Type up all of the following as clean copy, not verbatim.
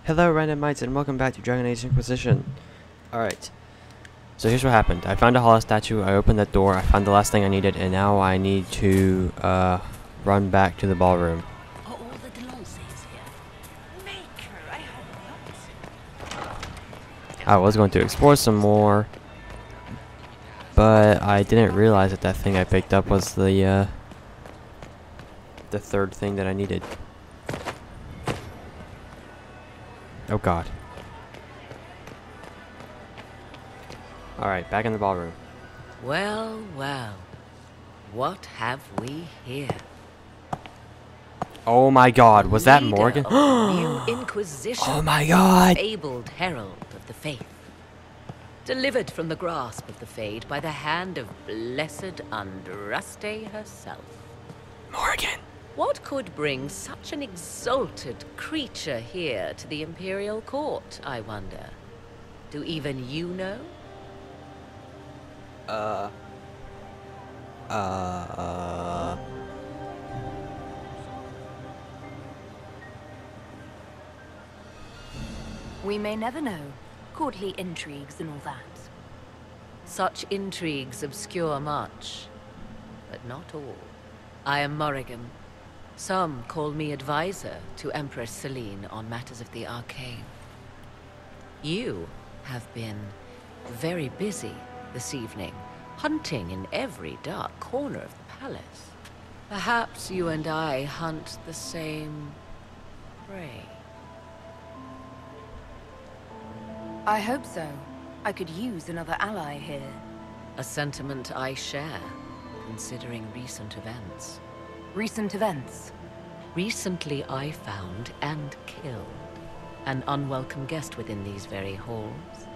Hello Randomites and welcome back to Dragon Age Inquisition. Alright, so here's what happened. I found a hollow statue, I opened that door, I found the last thing I needed, and now I need to run back to the ballroom. Are all the Delonces here? Maker, I hope not. I was going to explore some more, but I didn't realize that that thing I picked up was the third thing that I needed. Oh god. Alright, back in the ballroom. Well, well. What have we here? Oh my god, was that Leader Morgan? of the New Inquisition. Oh my god! Fabled herald of the faith. Delivered from the grasp of the Fade by the hand of blessed Andraste herself. Morgan! What could bring such an exalted creature here to the Imperial Court, I wonder? Do even you know? We may never know. Courtly intrigues and all that. Such intrigues obscure much, but not all. I am Morrigan. Some call me advisor to Empress Celine on matters of the arcane. You have been very busy this evening, hunting in every dark corner of the palace. Perhaps you and I hunt the same prey. I hope so. I could use another ally here. A sentiment I share, considering recent events. Recent events. Recently I found and killed an unwelcome guest within these very halls.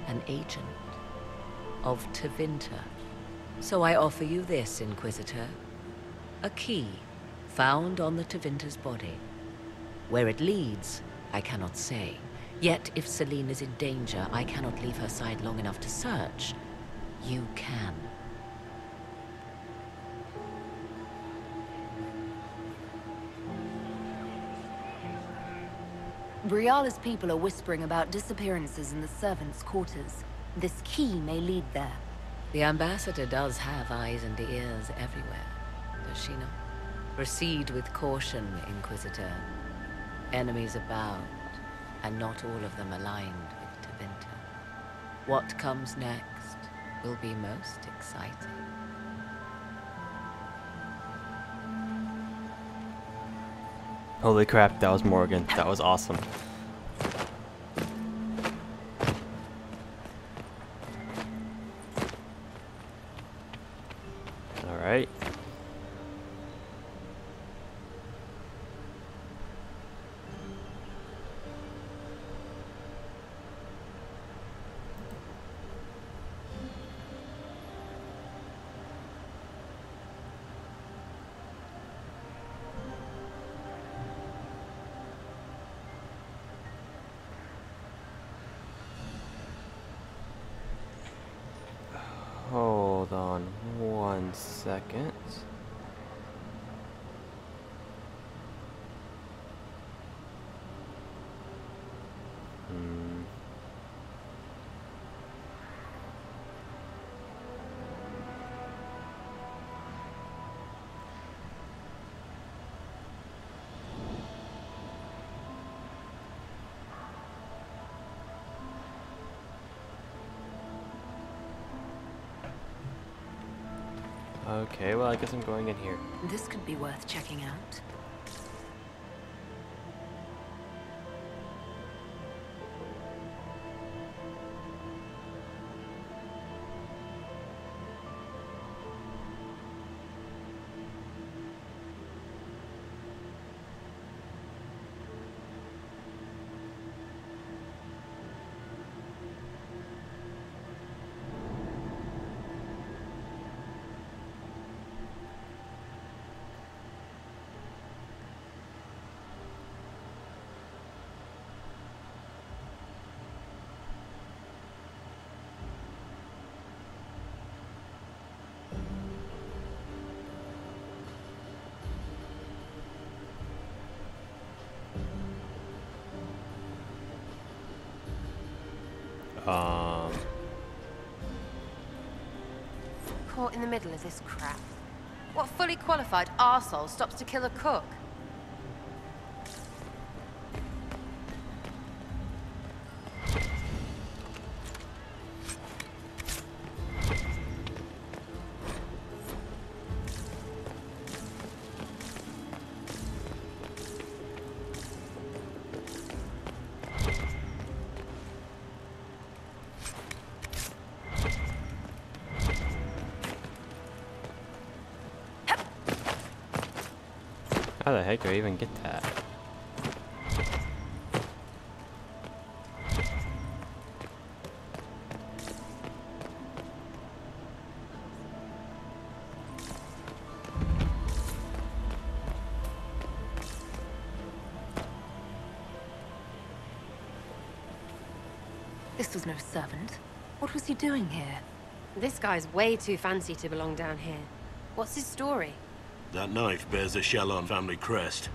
An agent of Tevinter. So I offer you this, Inquisitor. A key found on the Tevinter's body. Where it leads, I cannot say. Yet if Celine is in danger, I cannot leave her side long enough to search. You can. Briala's people are whispering about disappearances in the servants' quarters. This key may lead there. The ambassador does have eyes and ears everywhere, does she not? Proceed with caution, Inquisitor. Enemies abound, and not all of them aligned with Tevinter. What comes next will be most exciting. Holy crap, that was Morgan. That was awesome. Alright. Hold on 1 second. Okay, well I guess I'm going in here. This could be worth checking out. Caught in the middle of this crap. What fully qualified arsehole stops to kill a cook? How the heck do I even get that? This was no servant. What was he doing here? This guy's way too fancy to belong down here. What's his story? That knife bears a Shallon family crest.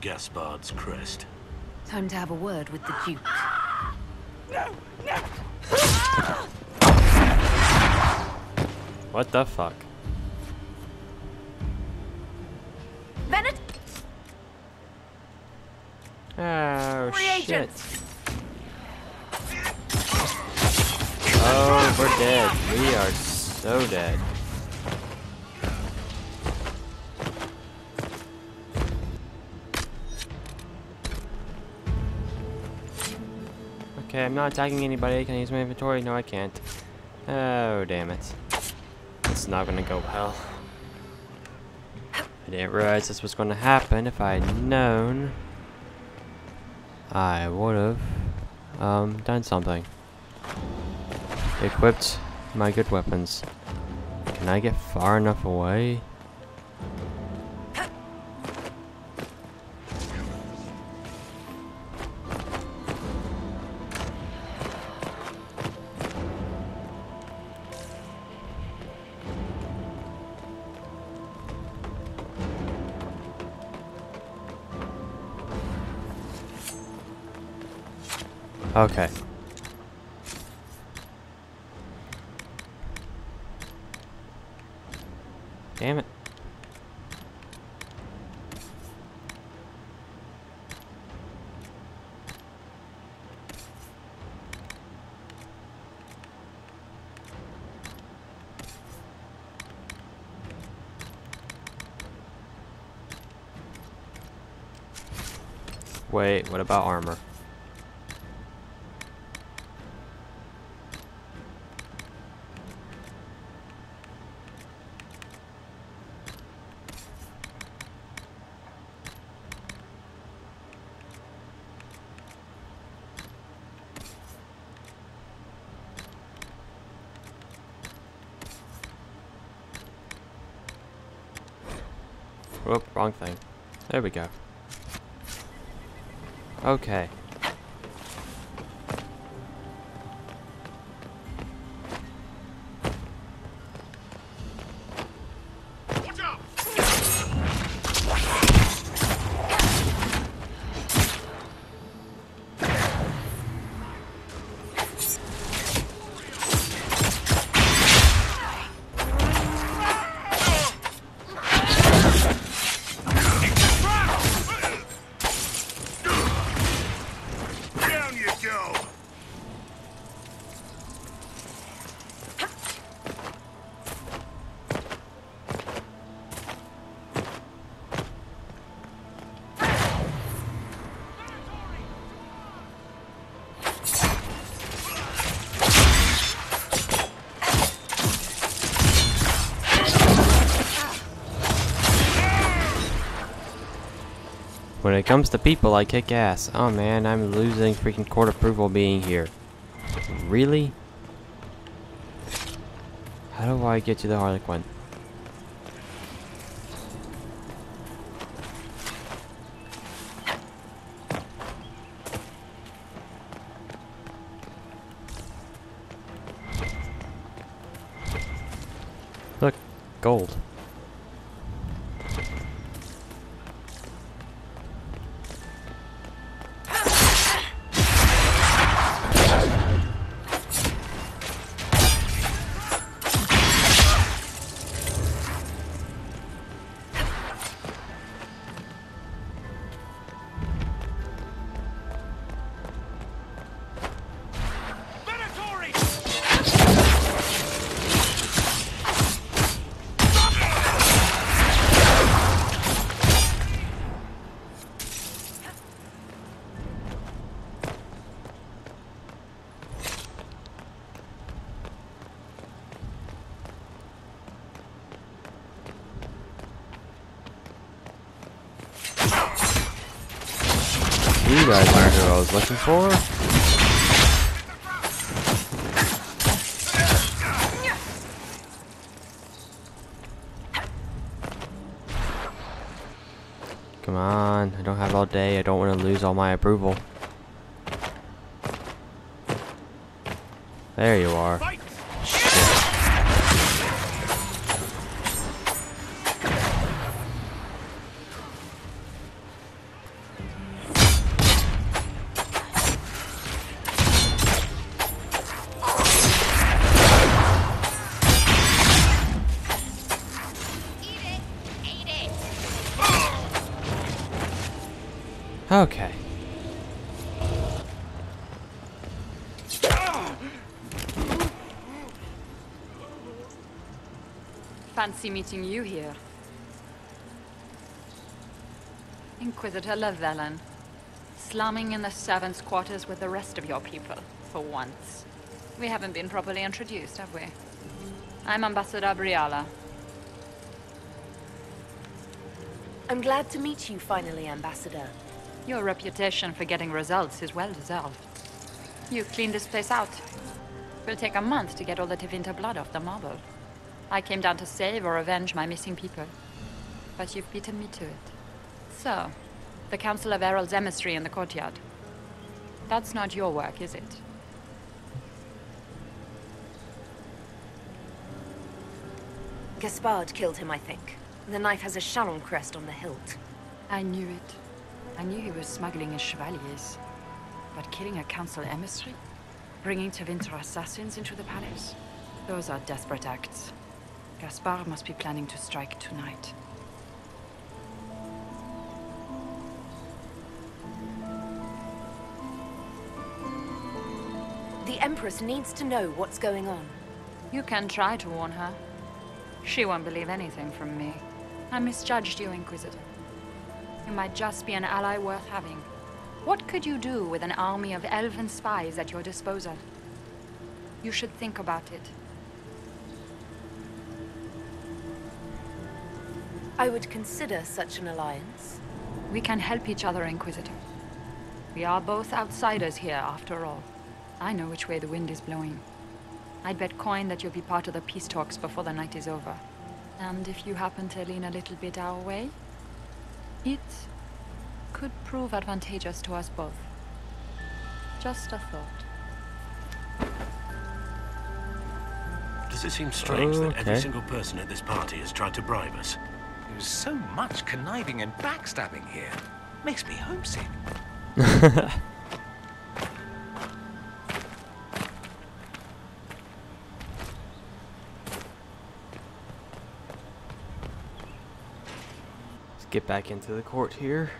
Gaspard's crest. Time to have a word with the Duke. What the fuck? Bennett! Oh, shit. Reagents! Oh, we're dead. We are so dead. Okay, I'm not attacking anybody. Can I use my inventory? No, I can't. Oh, damn it. It's not gonna go well. I didn't realize this was gonna happen. If I had known, I would've done something. Equipped my good weapons. Can I get far enough away? Okay. Damn it. Wait, what about armor? Whoop, wrong thing. There we go. Okay. When it comes to people, I kick ass. Oh man, I'm losing freaking court approval being here. Really? How do I get to the Harlequin? Look, gold. You guys aren't who I was looking for. Come on, I don't have all day. I don't want to lose all my approval. There you are. Shit. Okay. Fancy meeting you here. Inquisitor Llewellyn. Slumming in the servants' quarters with the rest of your people, for once. We haven't been properly introduced, have we? I'm Ambassador Briala. I'm glad to meet you finally, Ambassador. Your reputation for getting results is well deserved. You cleaned this place out. It'll take a month to get all the Tevinter blood off the marble. I came down to save or avenge my missing people. But you've beaten me to it. So, the Council of Herald's emissary in the courtyard. That's not your work, is it? Gaspard killed him, I think. The knife has a Chalon crest on the hilt. I knew it. I knew he was smuggling his chevaliers. But killing a council emissary? Bringing Tevinter assassins into the palace? Those are desperate acts. Gaspard must be planning to strike tonight. The Empress needs to know what's going on. You can try to warn her. She won't believe anything from me. I misjudged you, Inquisitor. You might just be an ally worth having. What could you do with an army of elven spies at your disposal? You should think about it. I would consider such an alliance. We can help each other, Inquisitor. We are both outsiders here, after all. I know which way the wind is blowing. I'd bet coin that you'll be part of the peace talks before the night is over. And if you happen to lean a little bit our way, it could prove advantageous to us both. Just a thought. Does it seem strange that every Okay. single person at this party has tried to bribe us? There's so much conniving and backstabbing here. Makes me homesick. Let's get back into the court here.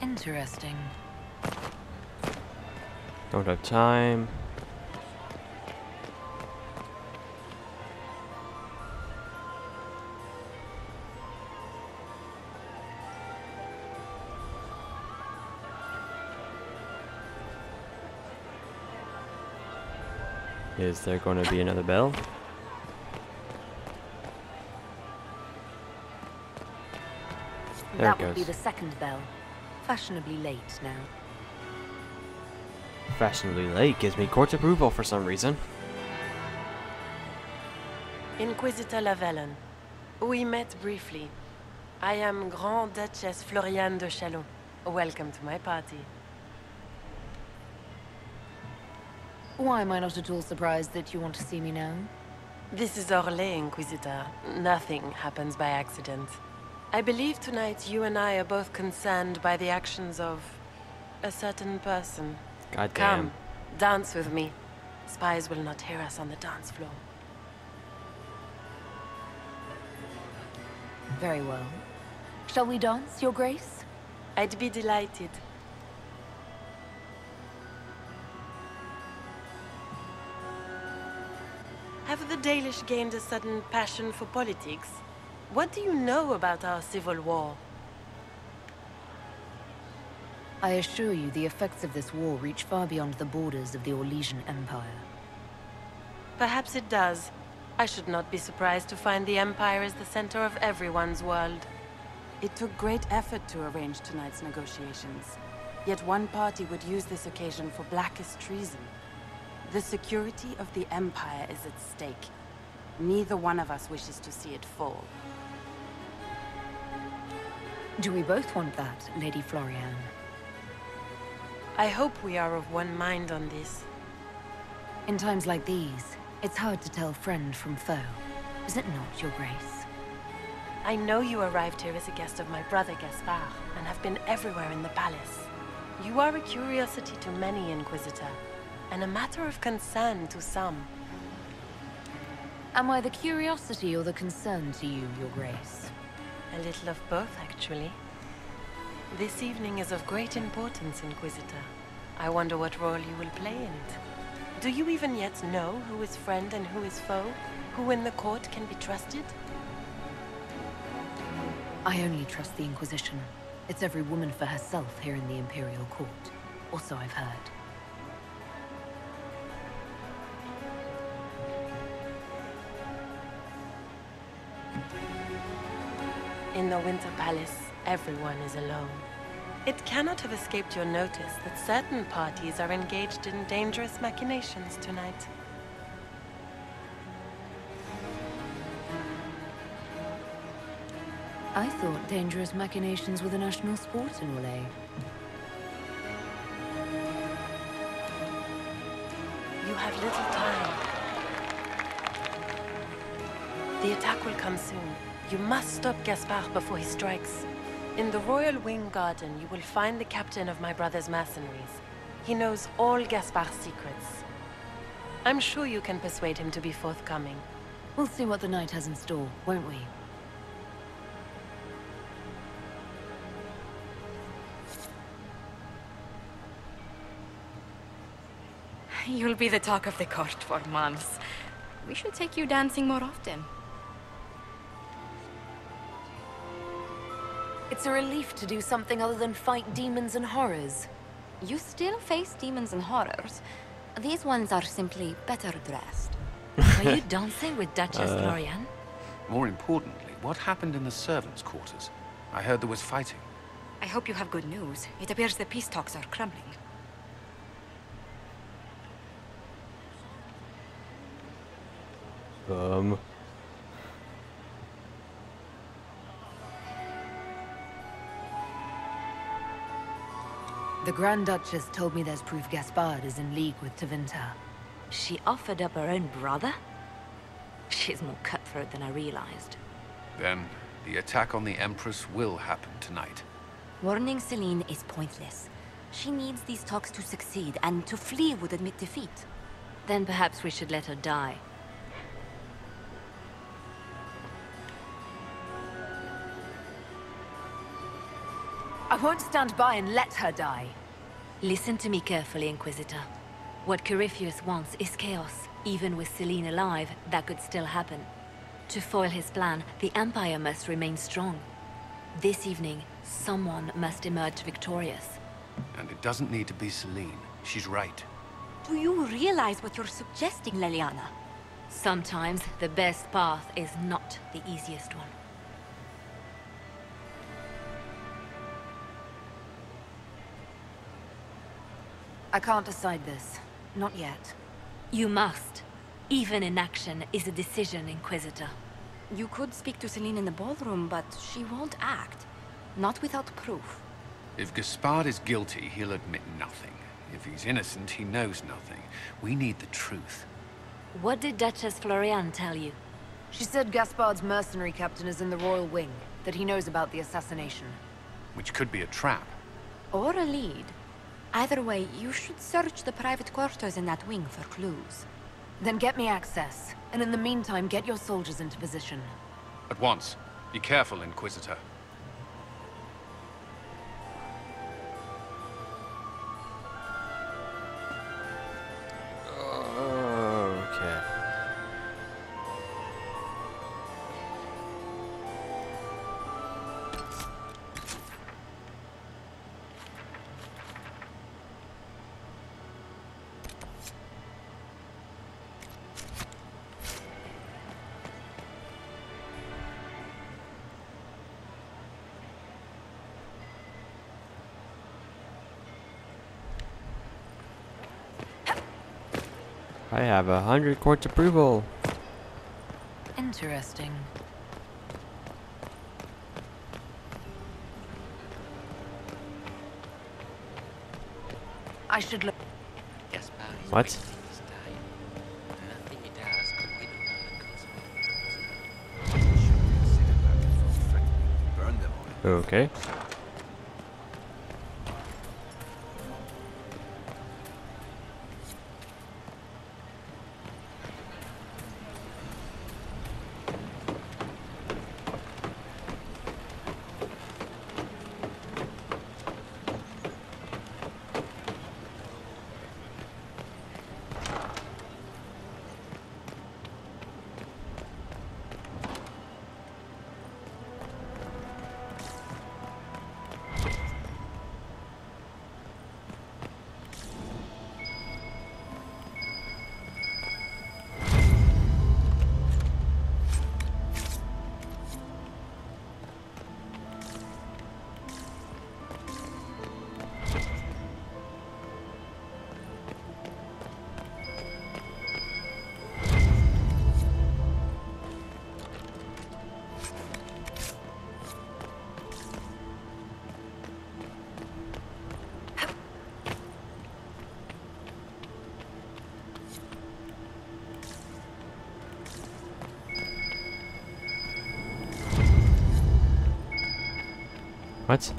Interesting. Don't have time. Is there going to be another bell? There That it would be goes. the second bell. Fashionably late now. Fashionably late gives me court approval for some reason. Inquisitor Llewellyn. We met briefly. I am Grand Duchess Floriane de Chalon. Welcome to my party. Why am I not at all surprised that you want to see me now? This is Orlais, Inquisitor. Nothing happens by accident. I believe tonight you and I are both concerned by the actions of a certain person. God Come, damn. dance with me. Spies will not hear us on the dance floor. Very well. Shall we dance, Your Grace? I'd be delighted. Have the Dalish gained a sudden passion for politics? What do you know about our civil war? I assure you the effects of this war reach far beyond the borders of the Orlesian Empire. Perhaps it does. I should not be surprised to find the Empire is the center of everyone's world. It took great effort to arrange tonight's negotiations. Yet one party would use this occasion for blackest treason. The security of the Empire is at stake. Neither one of us wishes to see it fall. Do we both want that, Lady Florian? I hope we are of one mind on this. In times like these, it's hard to tell friend from foe. Is it not, Your Grace? I know you arrived here as a guest of my brother Gaspard, and have been everywhere in the palace. You are a curiosity to many, Inquisitor, and a matter of concern to some. Am I the curiosity or the concern to you, Your Grace? A little of both, actually. This evening is of great importance, Inquisitor. I wonder what role you will play in it. Do you even yet know who is friend and who is foe? Who in the court can be trusted? I only trust the Inquisition. It's every woman for herself here in the Imperial Court. Or so I've heard. In the Winter Palace, everyone is alone. It cannot have escaped your notice that certain parties are engaged in dangerous machinations tonight. I thought dangerous machinations were the national sport in Orlais. You have little time. The attack will come soon. You must stop Gaspard before he strikes. In the Royal Wing Garden, you will find the captain of my brother's mercenaries. He knows all Gaspard's secrets. I'm sure you can persuade him to be forthcoming. We'll see what the night has in store, won't we? You'll be the talk of the court for months. We should take you dancing more often. It's a relief to do something other than fight demons and horrors. You still face demons and horrors. These ones are simply better dressed. Are you dancing with Duchess Florian? More importantly, what happened in the servants' quarters? I heard there was fighting. I hope you have good news. It appears the peace talks are crumbling. The Grand Duchess told me there's proof Gaspard is in league with Tevinter. She offered up her own brother? She's more cutthroat than I realized. Then, the attack on the Empress will happen tonight. Warning Celine is pointless. She needs these talks to succeed, and to flee would admit defeat. Then perhaps we should let her die. I won't stand by and let her die. Listen to me carefully, Inquisitor. What Corypheus wants is chaos. Even with Celine alive, that could still happen. To foil his plan, the Empire must remain strong. This evening, someone must emerge victorious. And it doesn't need to be Celine. She's right. Do you realize what you're suggesting, Leliana? Sometimes the best path is not the easiest one. I can't decide this. Not yet. You must. Even inaction is a decision, Inquisitor. You could speak to Celine in the ballroom, but she won't act. Not without proof. If Gaspard is guilty, he'll admit nothing. If he's innocent, he knows nothing. We need the truth. What did Duchess Florian tell you? She said Gaspard's mercenary captain is in the Royal Wing. that he knows about the assassination. Which could be a trap. Or a lead. Either way, you should search the private quarters in that wing for clues. Then get me access, and in the meantime, get your soldiers into position. At once. Be careful, Inquisitor. Okay. I have 100 courts approval. Interesting. I should look. What? Okay. What?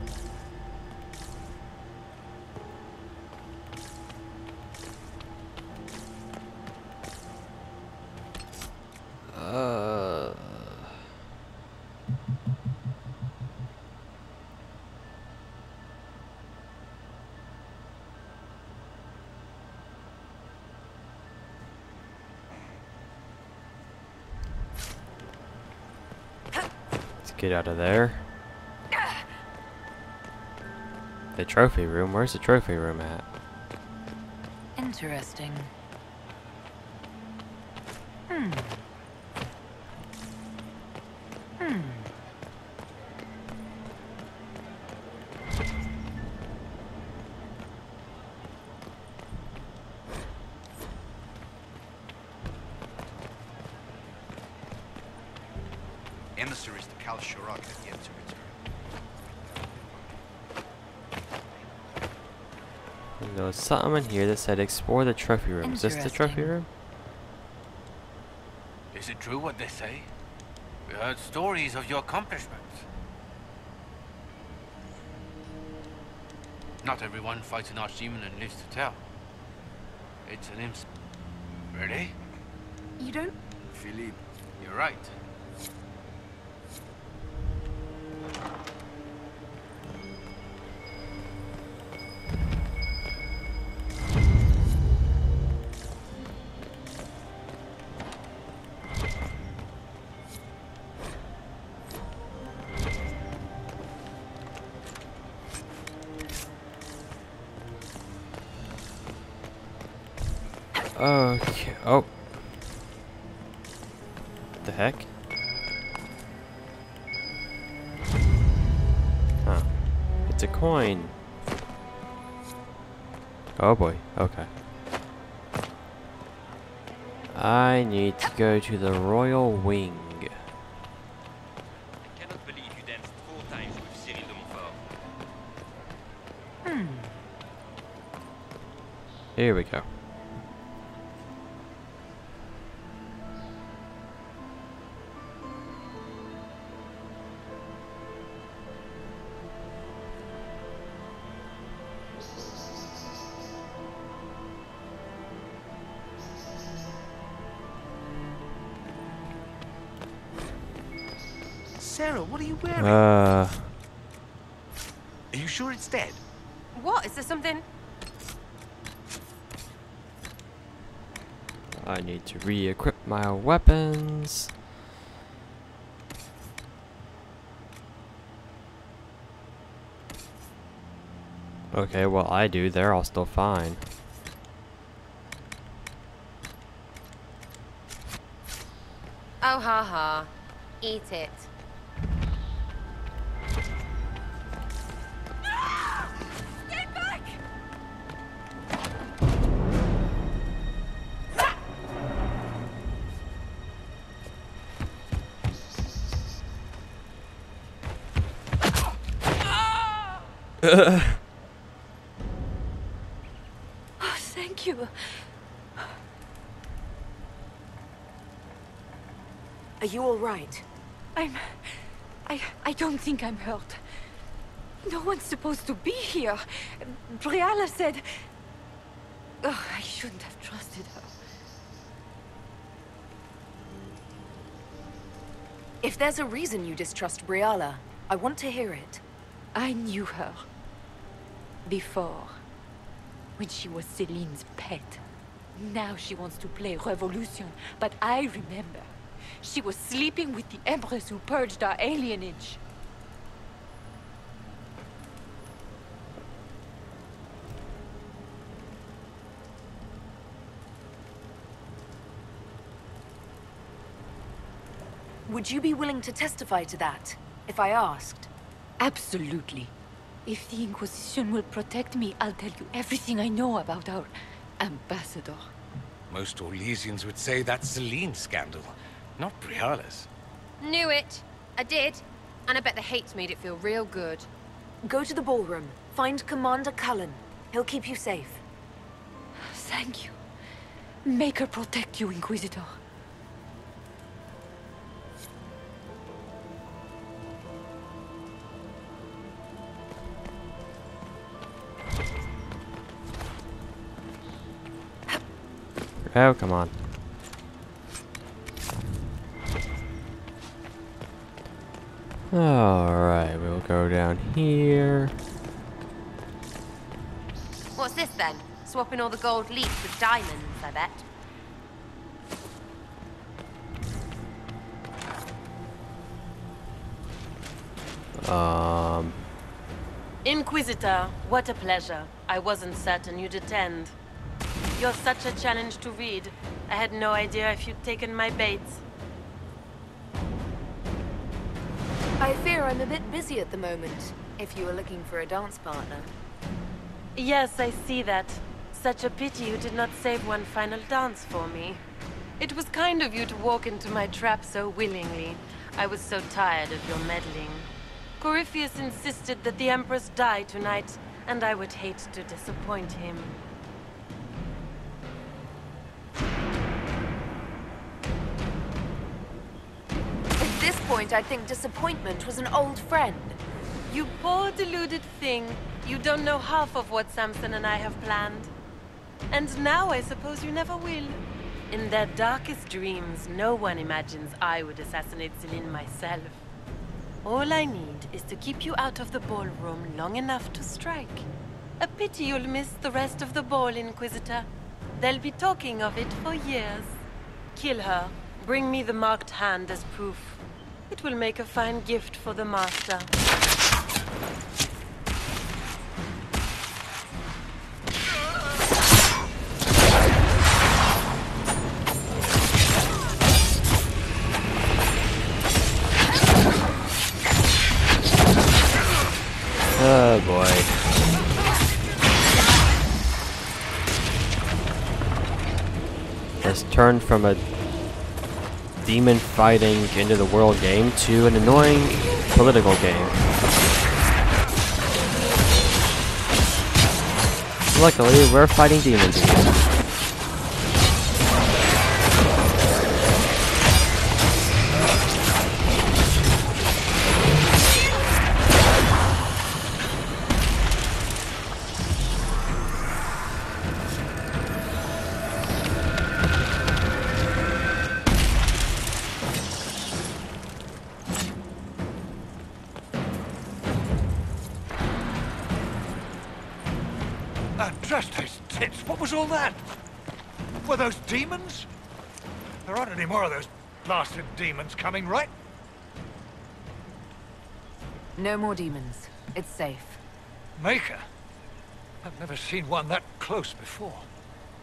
Let's get out of there. The trophy room? Where's the trophy room at? Interesting. Emissaries to Kal Shurak have yet to return. There was something in here that said explore the trophy room. Is this the trophy room? Is it true what they say? We heard stories of your accomplishments. Not everyone fights an archdemon and lives to tell. It's an imp. Really? You don't... Philippe, you're right. Okay. Oh. The heck? Huh. It's a coin. Oh boy. Okay. I need to go to the royal wing. I cannot believe you danced 4 times with Cyril de Montfort. Here we go. Sarah, what are you wearing? Are you sure it's dead? What? Is there something? I need to re-equip my weapons. Okay, well I do. They're all still fine. Oh, ha ha. Eat it. Stay back! Oh, thank you. Are you all right? I don't think I'm hurt. No one's supposed to be here. Briala said... Oh, I shouldn't have trusted her. If there's a reason you distrust Briala, I want to hear it. I knew her. Before. When she was Celine's pet. Now she wants to play revolution, but I remember. She was sleeping with the Empress who purged our alienage. Would you be willing to testify to that, if I asked? Absolutely. If the Inquisition will protect me, I'll tell you everything I know about our ambassador. Most Orlesians would say that's Celine's scandal, not Briala's. Knew it. I did. And I bet the hate's made it feel real good. Go to the ballroom. Find Commander Cullen. He'll keep you safe. Thank you. Make her protect you, Inquisitor. Oh, come on. Alright, we'll go down here. What's this then? Swapping all the gold leaf with diamonds, I bet. Inquisitor, what a pleasure. I wasn't certain you'd attend. You're such a challenge to read. I had no idea if you'd taken my bait. I fear I'm a bit busy at the moment, if you were looking for a dance partner. Yes, I see that. Such a pity you did not save one final dance for me. It was kind of you to walk into my trap so willingly. I was so tired of your meddling. Corypheus insisted that the Empress die tonight, and I would hate to disappoint him. At this point, I think disappointment was an old friend. You poor deluded thing. You don't know half of what Samson and I have planned. And now I suppose you never will. In their darkest dreams, no one imagines I would assassinate Celine myself. All I need is to keep you out of the ballroom long enough to strike. A pity you'll miss the rest of the ball, Inquisitor. They'll be talking of it for years. Kill her. Bring me the marked hand as proof. It will make a fine gift for the Master. Oh boy. Has turned from a demon fighting end of the world game to an annoying political game. Luckily, we're fighting demons again. Bless those tits, what was all that? Were those demons? There aren't any more of those blasted demons coming, right? No more demons. It's safe. Maker? I've never seen one that close before.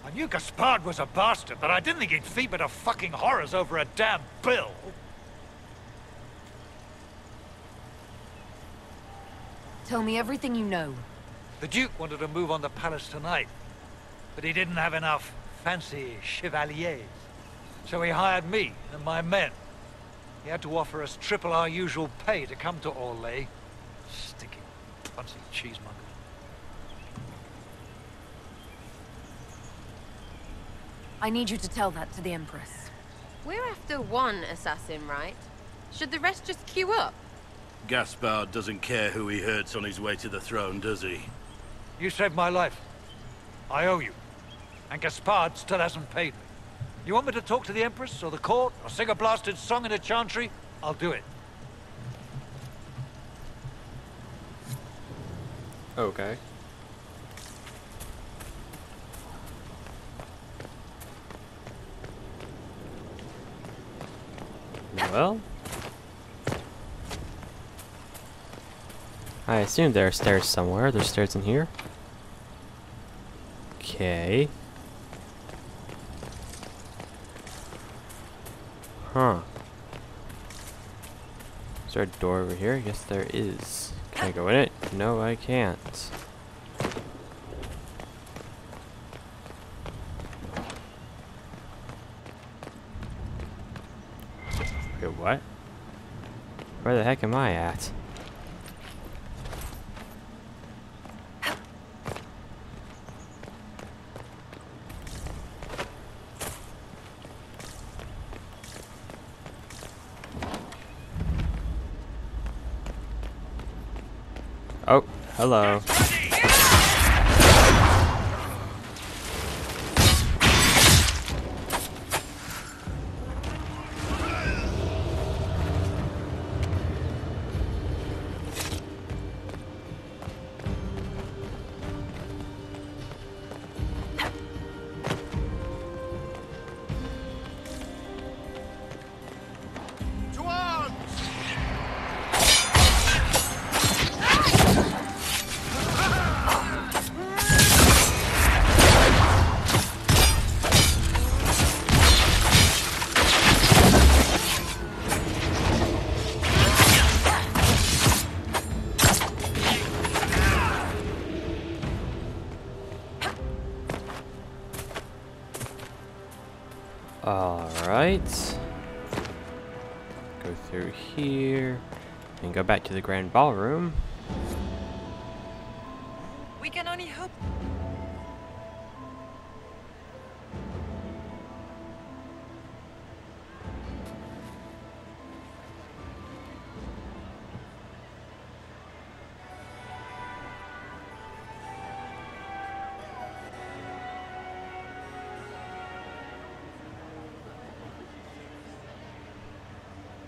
I knew Gaspard was a bastard, but I didn't think he'd feed me to fucking horrors over a damn bill. Tell me everything you know. The Duke wanted to move on the palace tonight, but he didn't have enough fancy chevaliers. So he hired me and my men. He had to offer us triple our usual pay to come to Orlais. Sticky, fancy cheesemonger. I need you to tell that to the Empress. We're after one assassin, right? Should the rest just queue up? Gaspard doesn't care who he hurts on his way to the throne, does he? You saved my life. I owe you. And Gaspard still hasn't paid me. You want me to talk to the Empress, or the court, or sing a blasted song in a chantry? I'll do it. Okay. Well, I assume there are stairs somewhere. There's stairs in here. Okay. Huh. Is there a door over here? Yes, there is. Can I go in it? No, I can't. Wait, what? Where the heck am I at? Oh, hello. Alright. Go through here and go back to the grand ballroom. We can only hope.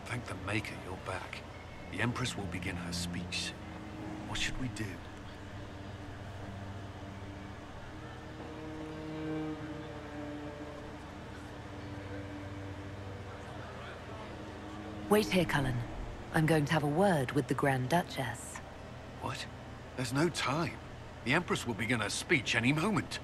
Thank the Maker you're back. The Empress will begin her speech. What should we do? Wait here, Cullen. I'm going to have a word with the Grand Duchess. What? There's no time. The Empress will begin her speech any moment.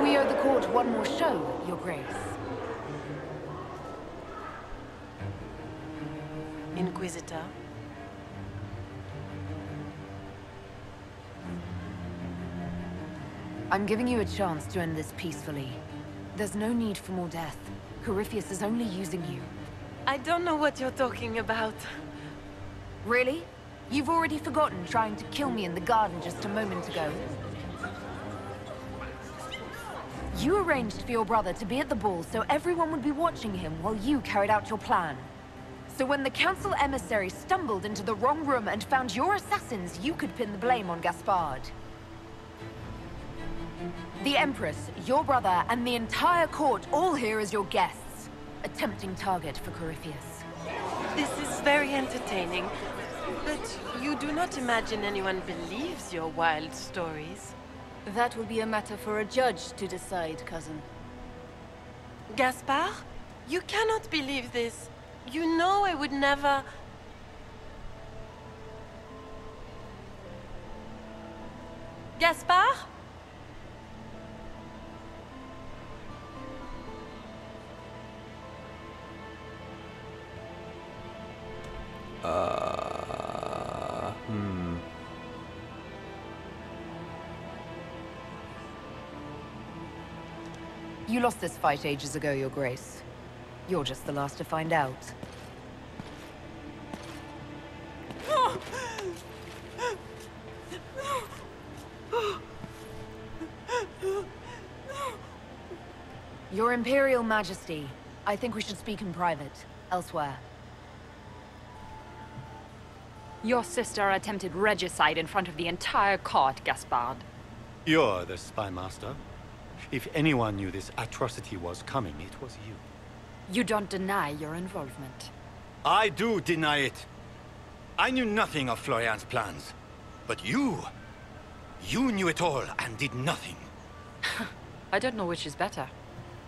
We owe the court one more show, Your Grace. Inquisitor? I'm giving you a chance to end this peacefully. There's no need for more death. Corypheus is only using you. I don't know what you're talking about. Really? You've already forgotten trying to kill me in the garden just a moment ago? You arranged for your brother to be at the ball so everyone would be watching him while you carried out your plan. So when the council emissary stumbled into the wrong room and found your assassins, you could pin the blame on Gaspard. The Empress, your brother, and the entire court all here as your guests. A tempting target for Corypheus. This is very entertaining. But you do not imagine anyone believes your wild stories? That will be a matter for a judge to decide, cousin. Gaspard? You cannot believe this. You know I would never... Gaspard? You lost this fight ages ago, Your Grace. You're just the last to find out. Your Imperial Majesty, I think we should speak in private, elsewhere. Your sister attempted regicide in front of the entire court, Gaspard. You're the spy master. If anyone knew this atrocity was coming, it was you. You don't deny your involvement. I do deny it. I knew nothing of Florian's plans. But you knew it all and did nothing. I don't know which is better.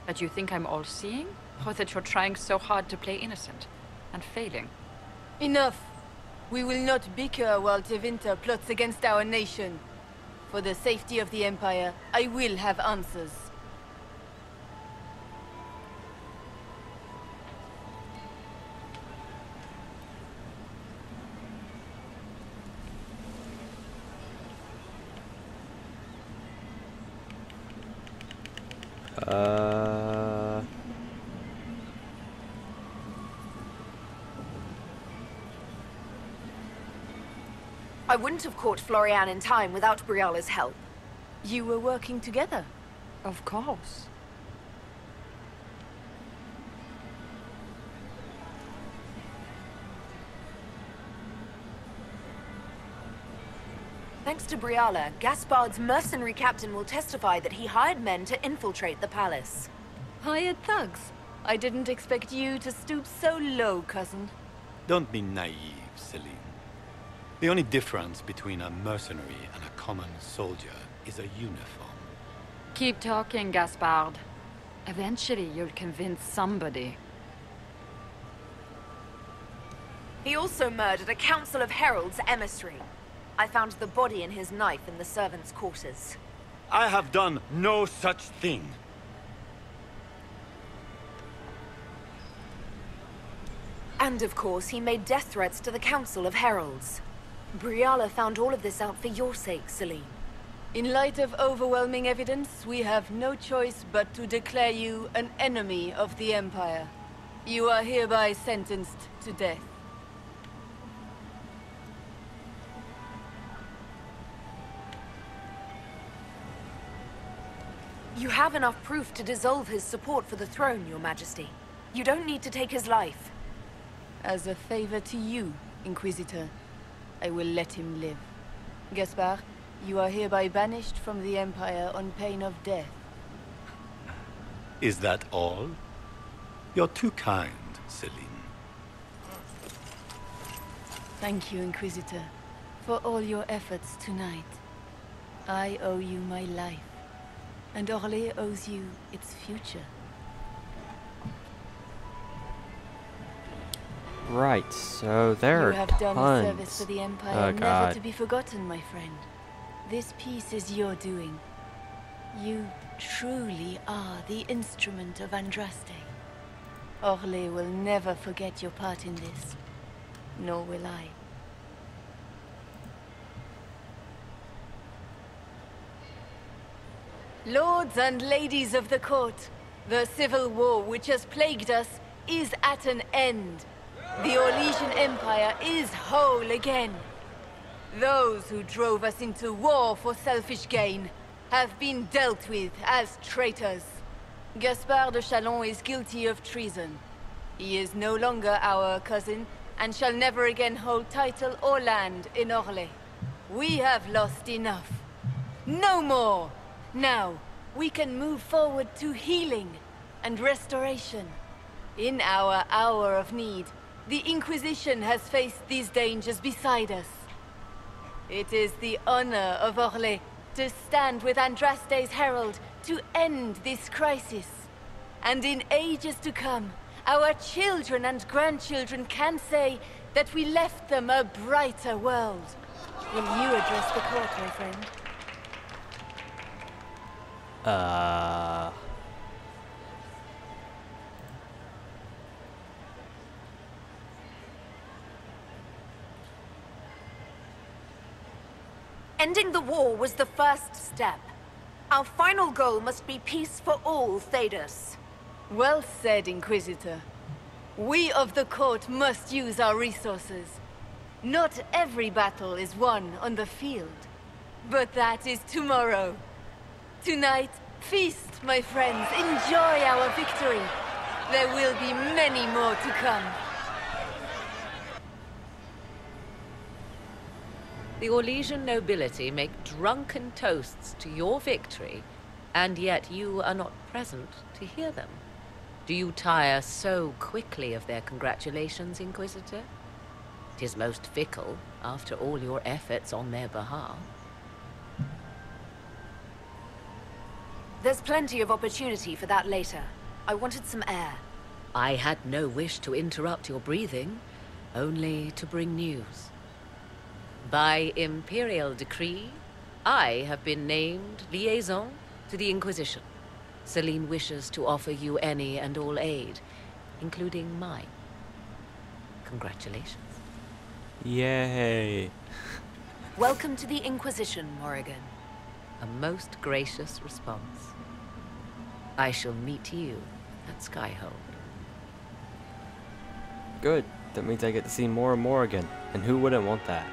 That you think I'm all-seeing, or that you're trying so hard to play innocent, and failing. Enough! We will not bicker while Tevinter plots against our nation. For the safety of the Empire, I will have answers. I wouldn't have caught Florian in time without Briala's help. You were working together? Of course. Thanks to Briala, Gaspard's mercenary captain will testify that he hired men to infiltrate the palace. Hired thugs? I didn't expect you to stoop so low, cousin. Don't be naive, Celine. The only difference between a mercenary and a common soldier is a uniform. Keep talking, Gaspard. Eventually, you'll convince somebody. He also murdered a Council of Heralds emissary. I found the body and his knife in the servants' quarters. I have done no such thing. And of course, he made death threats to the Council of Heralds. Briala found all of this out for your sake, Celine. In light of overwhelming evidence, we have no choice but to declare you an enemy of the Empire. You are hereby sentenced to death. You have enough proof to dissolve his support for the throne, Your Majesty. You don't need to take his life. As a favor to you, Inquisitor, I will let him live. Gaspard, you are hereby banished from the Empire on pain of death. Is that all? You're too kind, Celine. Thank you, Inquisitor, for all your efforts tonight. I owe you my life, and Orlais owes you its future. Right, so there are tons. You have done a service to the Empire, never God. to be forgotten, my friend. This piece is your doing. You truly are the instrument of Andraste. Orlais will never forget your part in this, nor will I. Lords and ladies of the court, the civil war which has plagued us is at an end. The Orlesian Empire is whole again. Those who drove us into war for selfish gain have been dealt with as traitors. Gaspard de Chalon is guilty of treason. He is no longer our cousin, and shall never again hold title or land in Orlais. We have lost enough. No more! Now, we can move forward to healing and restoration. In our hour of need, The Inquisition has faced these dangers beside us. It is the honor of Orlais to stand with Andraste's herald to end this crisis. And in ages to come, our children and grandchildren can say that we left them a brighter world. Will you address the court, my friend? Ending the war was the first step. Our final goal must be peace for all, Thedas. Well said, Inquisitor. We of the court must use our resources. Not every battle is won on the field. But that is tomorrow. Tonight, feast, my friends. Enjoy our victory. There will be many more to come. The Orlesian nobility make drunken toasts to your victory, and yet you are not present to hear them. Do you tire so quickly of their congratulations, Inquisitor? 'Tis most fickle, after all your efforts on their behalf. There's plenty of opportunity for that later. I wanted some air. I had no wish to interrupt your breathing, only to bring news. By imperial decree, I have been named liaison to the Inquisition. Celine wishes to offer you any and all aid, including mine. Congratulations. Yay. Welcome to the Inquisition, Morrigan. A most gracious response. I shall meet you at Skyhold. Good. That means I get to see more of Morrigan. And who wouldn't want that?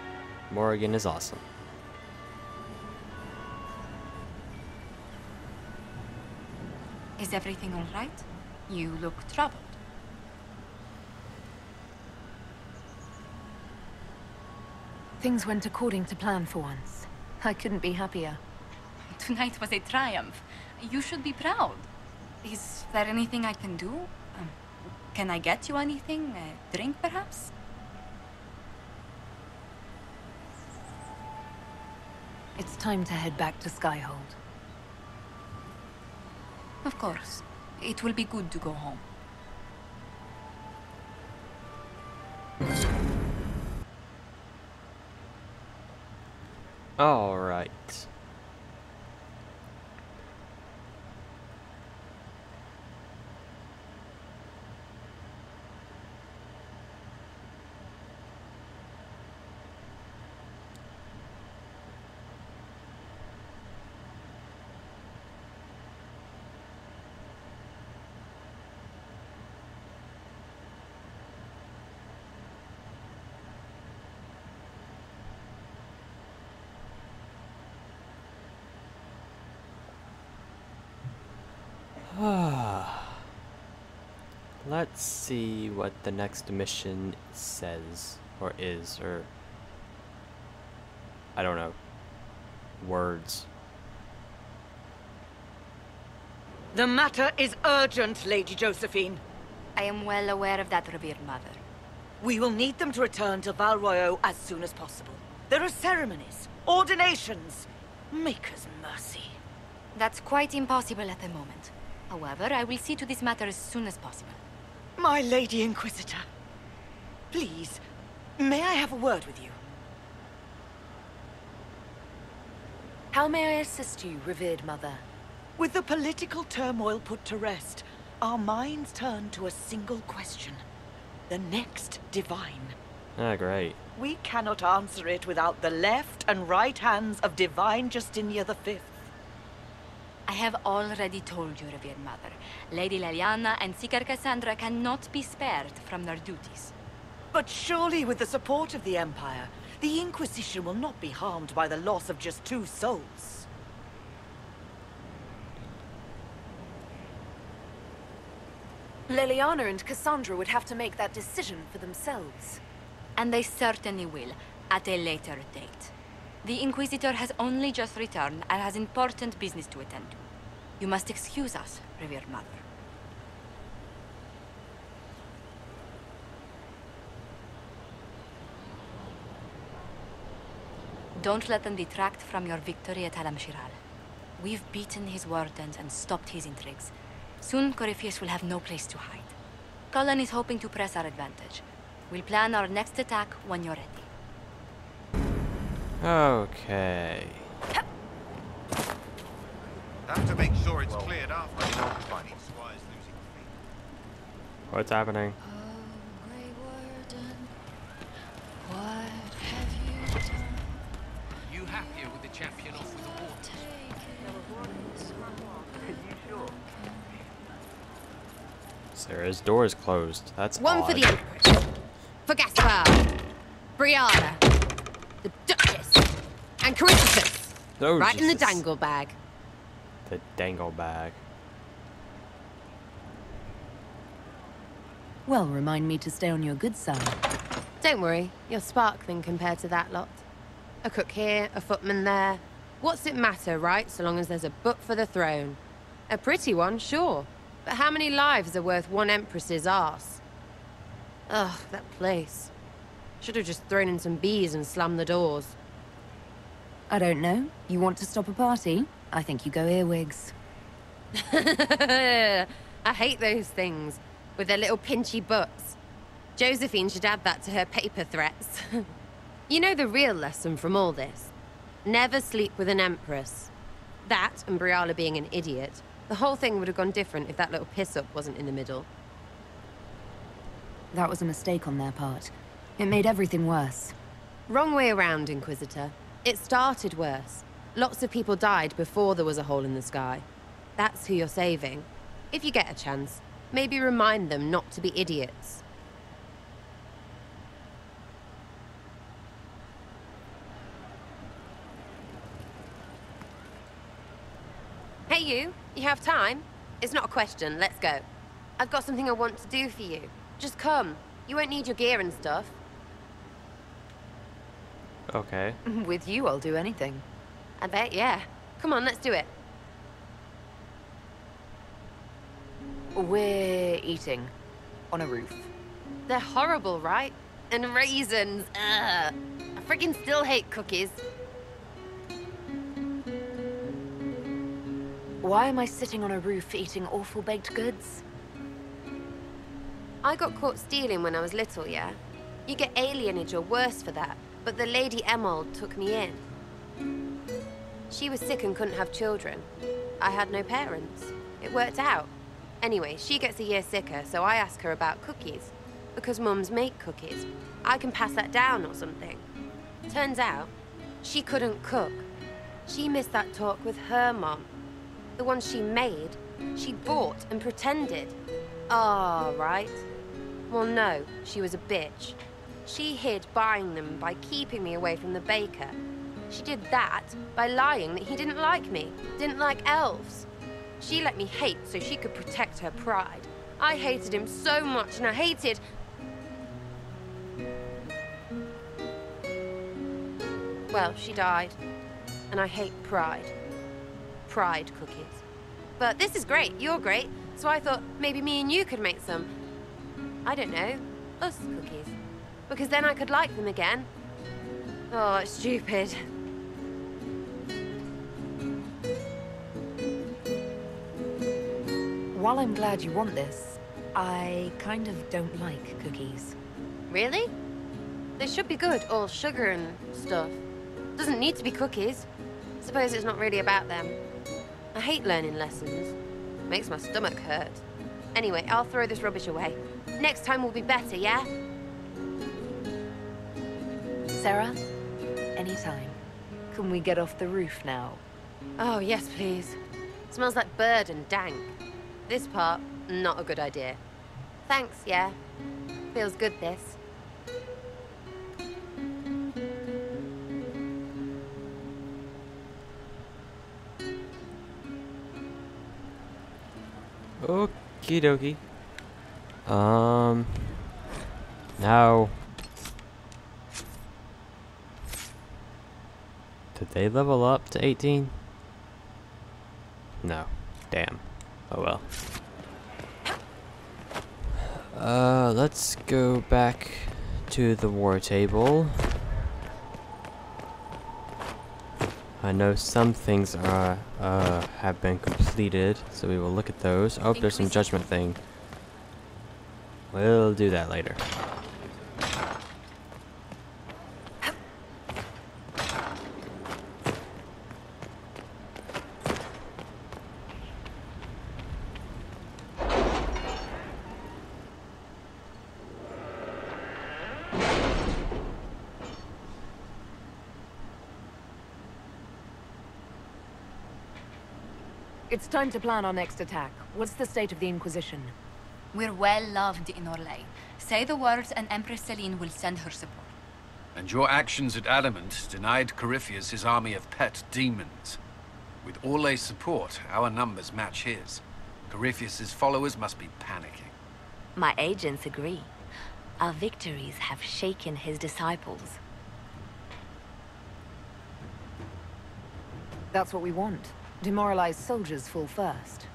Morrigan is awesome. Is everything all right? You look troubled. Things went according to plan for once. I couldn't be happier. Tonight was a triumph. You should be proud. Is there anything I can do? Can I get you anything? A drink, perhaps? It's time to head back to Skyhold. Of course. It will be good to go home. All right. Let's see what the next mission says, or is, or I don't know. Words. The matter is urgent, Lady Josephine. I am well aware of that, revered mother. We will need them to return to Val Royeaux as soon as possible. There are ceremonies, ordinations. Maker's mercy. That's quite impossible at the moment. However, I will see to this matter as soon as possible. My Lady Inquisitor. Please, may I have a word with you? How may I assist you, revered mother? With the political turmoil put to rest, our minds turn to a single question. The next divine. Ah, great. We cannot answer it without the left and right hands of Divine Justinia V. I have already told you, revered mother. Lady Leliana and Seeker Cassandra cannot be spared from their duties. But surely with the support of the Empire, the Inquisition will not be harmed by the loss of just 2 souls. Leliana and Cassandra would have to make that decision for themselves. And they certainly will, at a later date. The Inquisitor has only just returned and has important business to attend to. You must excuse us, revered mother. Don't let them detract from your victory at Alam-Shiral. We've beaten his wardens and stopped his intrigues. Soon, Corypheus will have no place to hide. Cullen is hoping to press our advantage. We'll plan our next attack when you're ready. Okay. Have to make sure it's cleared after fighting squires losing feet. What's happening? You happier with the champion off with the water? Sarah's door is closed. That's One odd. for the Empress. For Gaspar. Brianna. The Duchess. And Corypheus. Oh, right in the Jesus. dangle bag. The dangle bag. Well, remind me to stay on your good side. Don't worry, you're sparkling compared to that lot. A cook here, a footman there. What's it matter, right, so long as there's a book for the throne? A pretty one, sure. But how many lives are worth one empress's arse? Ugh, that place. Should have just thrown in some bees and slammed the doors. I don't know. You want to stop a party? I think you go earwigs. I hate those things, with their little pinchy butts. Josephine should add that to her paper threats. You know the real lesson from all this? Never sleep with an empress. That, and Briala being an idiot. The whole thing would have gone different if that little piss-up wasn't in the middle. That was a mistake on their part. It made everything worse. Wrong way around, Inquisitor. It started worse. Lots of people died before there was a hole in the sky. That's who you're saving. If you get a chance, maybe remind them not to be idiots. Hey you have time? It's not a question, let's go. I've got something I want to do for you. Just come. You won't need your gear and stuff. Okay. With you, I'll do anything. I bet, yeah. Come on, let's do it. We're eating. On a roof. They're horrible, right? And raisins. Ugh. I freaking still hate cookies. Why am I sitting on a roof eating awful baked goods? I got caught stealing when I was little, yeah? You get alienage or worse for that, but the Lady Emerald took me in. She was sick and couldn't have children. I had no parents. It worked out. Anyway, she gets a year sicker, so I ask her about cookies. Because mums make cookies. I can pass that down or something. Turns out, she couldn't cook. She missed that talk with her mom. The one she made, she bought and pretended. Ah, right. Well, no, she was a bitch. She hid buying them by keeping me away from the baker. She did that by lying that he didn't like me, didn't like elves. She let me hate so she could protect her pride. I hated him so much, and I hated... Well, she died. And I hate pride. Pride cookies. But this is great, you're great, so I thought maybe me and you could make some, I don't know, us cookies. Because then I could like them again. Oh, it's stupid. While I'm glad you want this, I kind of don't like cookies. Really? They should be good, all sugar and stuff. Doesn't need to be cookies. Suppose it's not really about them. I hate learning lessons. Makes my stomach hurt. Anyway, I'll throw this rubbish away. Next time will be better, yeah? Sarah, anytime. Can we get off the roof now? Oh, yes, please. Smells like bird and dank. This part, not a good idea. Thanks, yeah. Feels good, this. Okie dokie. Now. Did they level up to 18? No. Damn. Oh well. Let's go back to the war table. I know some things are have been completed, so we will look at those. Oh, there's some judgment thing. We'll do that later. It's time to plan our next attack. What's the state of the Inquisition? We're well loved in Orlais. Say the words and Empress Celine will send her support. And your actions at Adamant denied Corypheus his army of pet demons. With Orlais's support, our numbers match his. Corypheus's followers must be panicking. My agents agree. Our victories have shaken his disciples. That's what we want. Demoralized soldiers fall first.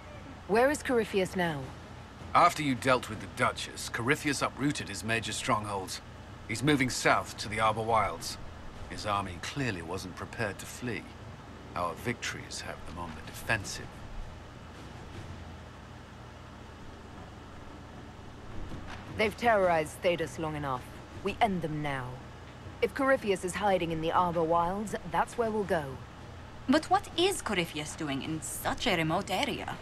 Where is Corypheus now? After you dealt with the Duchess, Corypheus uprooted his major strongholds. He's moving south to the Arbor Wilds. His army clearly wasn't prepared to flee. Our victories have them on the defensive. They've terrorized Thedas long enough. We end them now. If Corypheus is hiding in the Arbor Wilds, that's where we'll go. But what is Corypheus doing in such a remote area?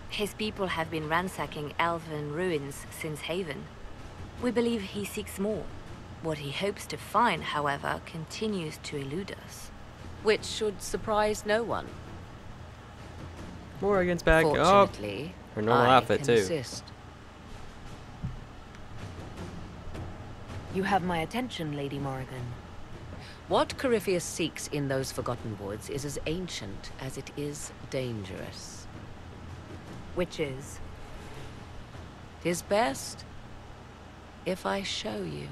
His people have been ransacking elven ruins since Haven. We believe he seeks more. What he hopes to find, however, continues to elude us. Which should surprise no one. Morrigan's back. Fortunately, oh, her normal outfit too. Assist. You have my attention, Lady Morrigan. What Corypheus seeks in those Forgotten Woods is as ancient as it is dangerous. Which is? 'Tis best if I show you.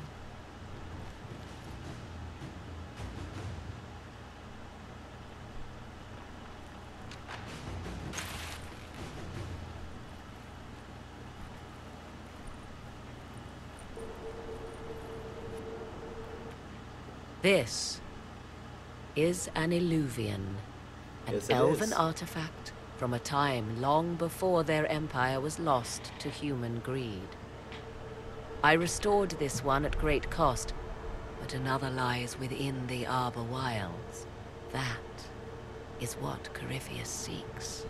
This is an Illuvian, an Yes, it elven is. artifact from a time long before their empire was lost to human greed. I restored this one at great cost, but another lies within the Arbor Wilds. That is what Corypheus seeks.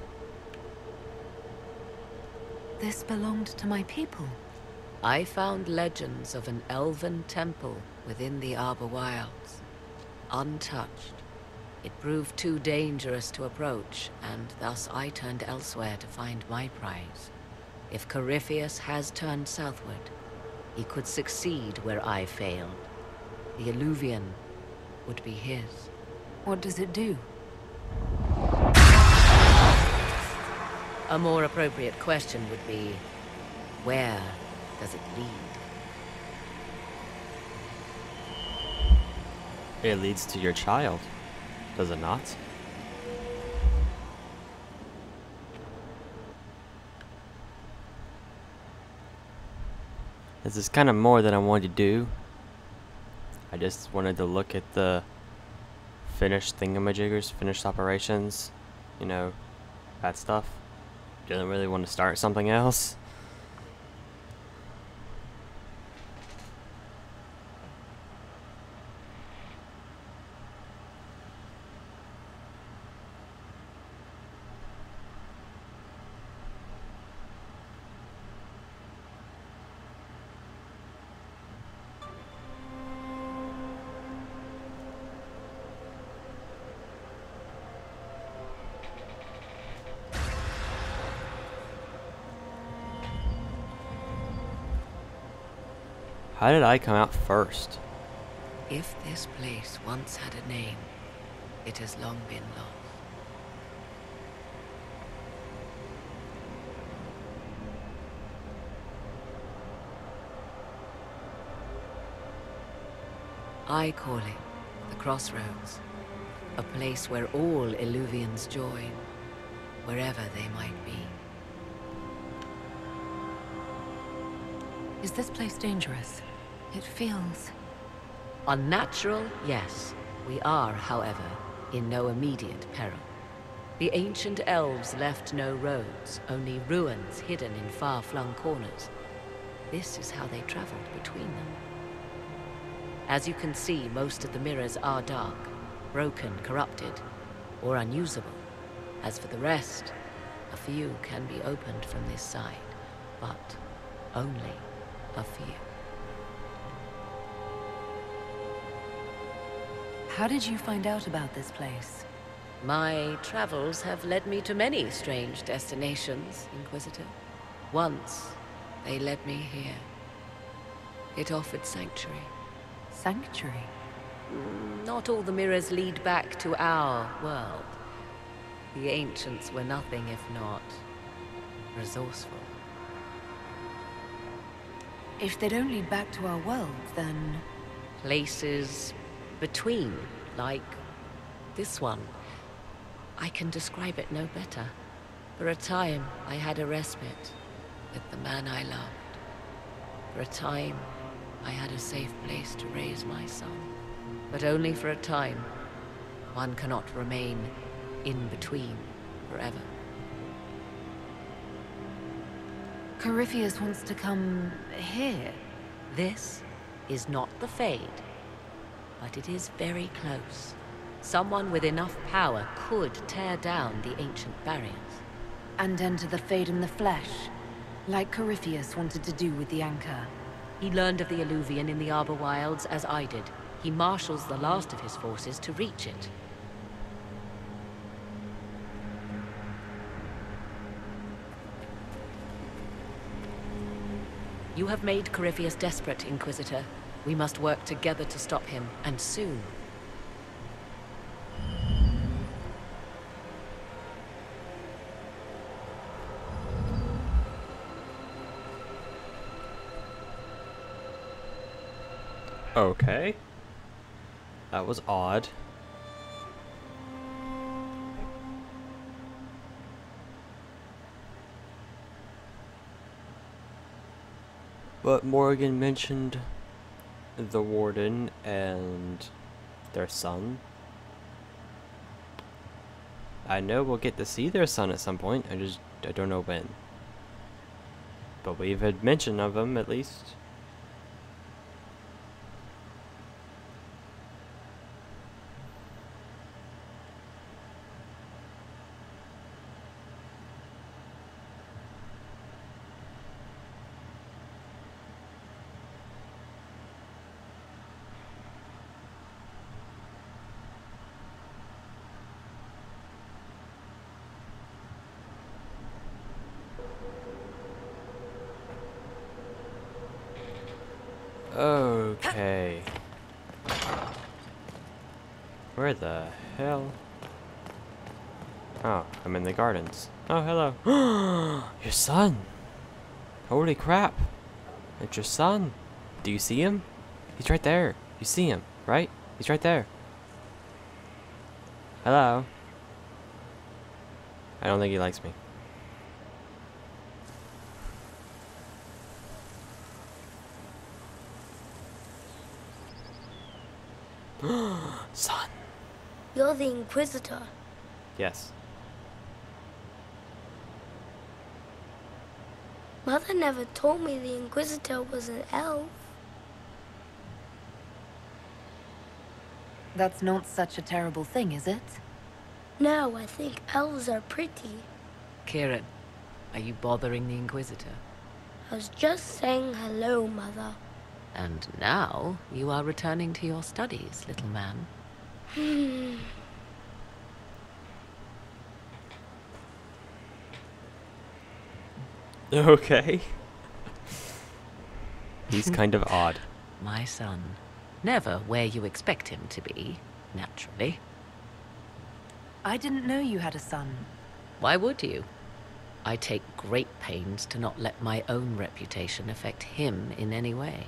This belonged to my people. I found legends of an elven temple within the Arbor Wilds, untouched. It proved too dangerous to approach, and thus I turned elsewhere to find my prize. If Corypheus has turned southward, he could succeed where I failed. The Illuvian would be his. What does it do? A more appropriate question would be, where does it lead? It leads to your child, does it not? This is kind of more than I wanted to do. I just wanted to look at the finished thingamajiggers, finished operations, you know, that stuff. Didn't really want to start something else. How did I come out first? If this place once had a name, it has long been lost. I call it the Crossroads, a place where all Illuvians join, wherever they might be. Is this place dangerous? It feels... Unnatural, yes. We are, however, in no immediate peril. The ancient elves left no roads, only ruins hidden in far-flung corners. This is how they traveled between them. As you can see, most of the mirrors are dark, broken, corrupted, or unusable. As for the rest, a few can be opened from this side, but only a few. How did you find out about this place? My travels have led me to many strange destinations, Inquisitor. Once, they led me here. It offered sanctuary. Sanctuary? Not all the mirrors lead back to our world. The ancients were nothing if not resourceful. If they don't lead back to our world, then... Places between, like this one. I can describe it no better. For a time, I had a respite with the man I loved. For a time, I had a safe place to raise my son. But only for a time. One cannot remain in between forever. Corypheus wants to come here. This is not the Fade, but it is very close. Someone with enough power could tear down the ancient barriers. And enter the Fade in the flesh, like Corypheus wanted to do with the Anchor. He learned of the Alluvian in the Arbor Wilds as I did. He marshals the last of his forces to reach it. You have made Corypheus desperate, Inquisitor. We must work together to stop him, and soon. Okay. That was odd. But Morgan mentioned the Warden and their son. I know we'll get to see their son at some point, I don't know when. But we've had mention of him at least. Okay. Where the hell? Oh, I'm in the gardens. Oh, hello. Your son! Holy crap! It's your son. Do you see him? He's right there. You see him, right? He's right there. Hello? I don't think he likes me. Son. You're the Inquisitor. Yes. Mother never told me the Inquisitor was an elf. That's not such a terrible thing, is it? No, I think elves are pretty. Kieran, are you bothering the Inquisitor? I was just saying hello, Mother. And now you are returning to your studies, little man. Okay. He's kind of odd. My son. Never where you expect him to be, naturally. I didn't know you had a son. Why would you? I take great pains to not let my own reputation affect him in any way.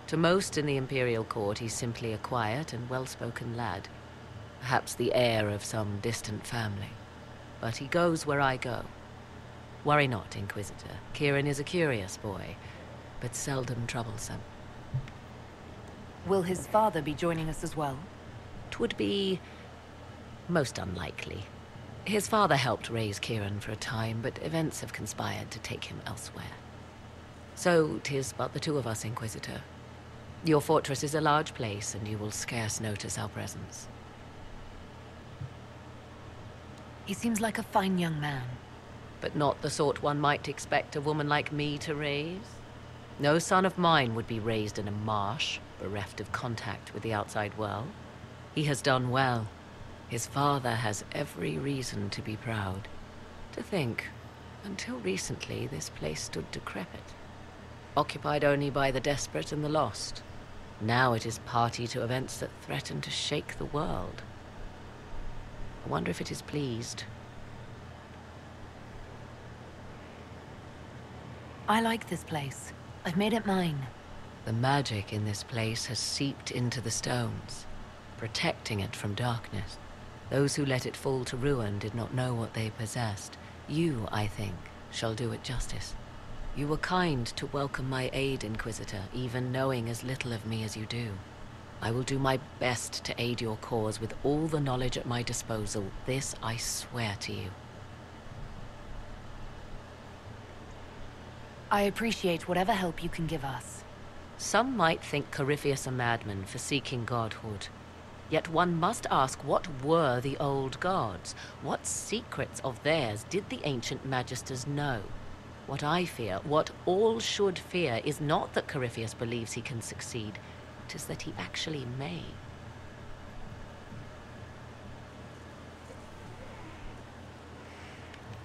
To most in the Imperial Court, he's simply a quiet and well-spoken lad. Perhaps the heir of some distant family. But he goes where I go. Worry not, Inquisitor. Kieran is a curious boy, but seldom troublesome. Will his father be joining us as well? 'Twould be Most unlikely. His father helped raise Kieran for a time, but events have conspired to take him elsewhere. So 'tis but the two of us, Inquisitor. Your fortress is a large place, and you will scarce notice our presence. He seems like a fine young man. But not the sort one might expect a woman like me to raise. No son of mine would be raised in a marsh, bereft of contact with the outside world. He has done well. His father has every reason to be proud. To think, until recently, this place stood decrepit, occupied only by the desperate and the lost. Now it is party to events that threaten to shake the world. I wonder if it is pleased. I like this place. I've made it mine. The magic in this place has seeped into the stones, protecting it from darkness. Those who let it fall to ruin did not know what they possessed. You, I think, shall do it justice. You were kind to welcome my aid, Inquisitor, even knowing as little of me as you do. I will do my best to aid your cause with all the knowledge at my disposal. This I swear to you. I appreciate whatever help you can give us. Some might think Corypheus a madman for seeking godhood. Yet one must ask, what were the old gods? What secrets of theirs did the ancient magisters know? What I fear, what all should fear, is not that Corypheus believes he can succeed. It is that he actually may.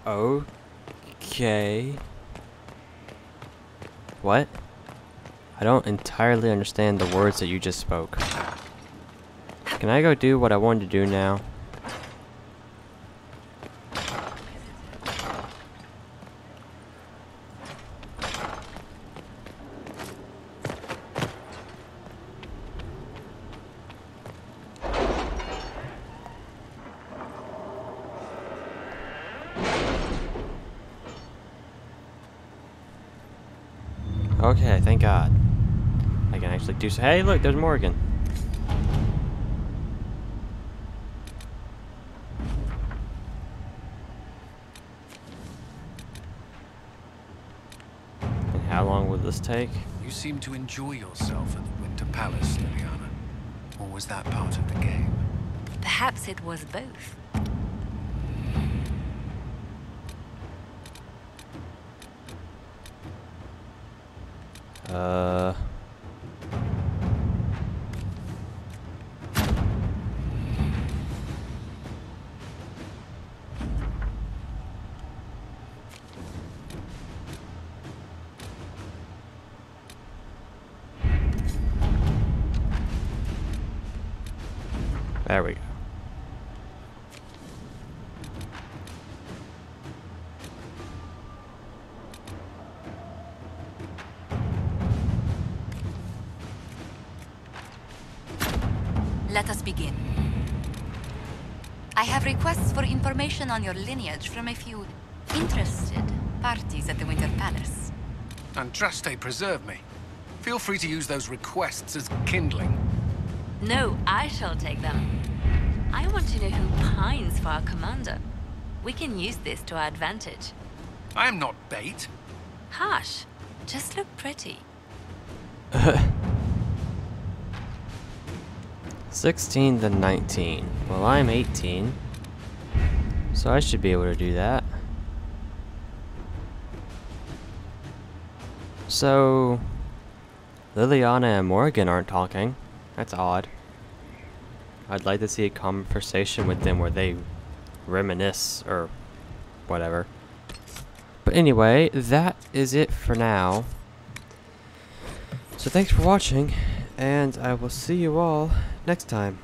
Okay. What? I don't entirely understand the words that you just spoke. Can I go do what I wanted to do now? Okay, thank God. I can actually do so. Hey, look, there's Morgan. And how long will this take? You seem to enjoy yourself at the Winter Palace, Liliana. Or was that part of the game? Perhaps it was both. There we go. Let us begin. I have requests for information on your lineage from a few interested parties at the Winter Palace. Andraste, preserve me. Feel free to use those requests as kindling. No, I shall take them. I want to know who pines for our commander. We can use this to our advantage. I am not bait. Hush. Just look pretty. 16 to 19. Well, I'm 18. So I should be able to do that. So Liliana and Morgan aren't talking. That's odd. I'd like to see a conversation with them where they reminisce or whatever. But anyway, that is it for now. So thanks for watching, and I will see you all next time.